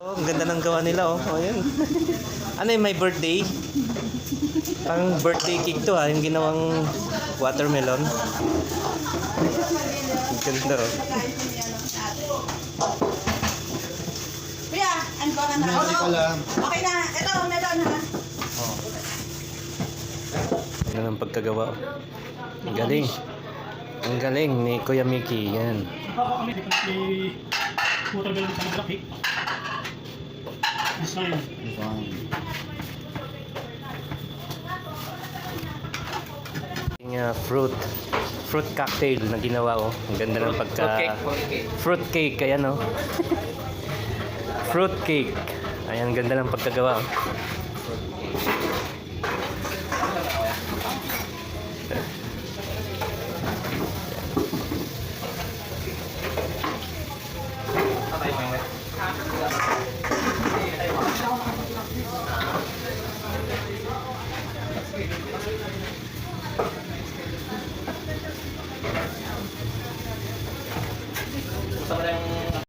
Oh, ang ganda ng gawa nila, oh. Oh, yun. Ano yung may birthday? Pang birthday cake to, ha. Yung ginawang watermelon. Ang ganda, oh. Kuya, ano ba na? Okay na. Ito, meron ha. Ano ng pagkagawa, oh. Ang galing. Ang galing ni Kuya Mickey, yan. Kami may watermelon sa malaki. Design. Yung fruit cocktail na ginawa, oh. Ang ganda ng pagka... Fruit cake, ayan, oh. Fruit cake. Ayan, ang ganda ng pagkagawa, oh.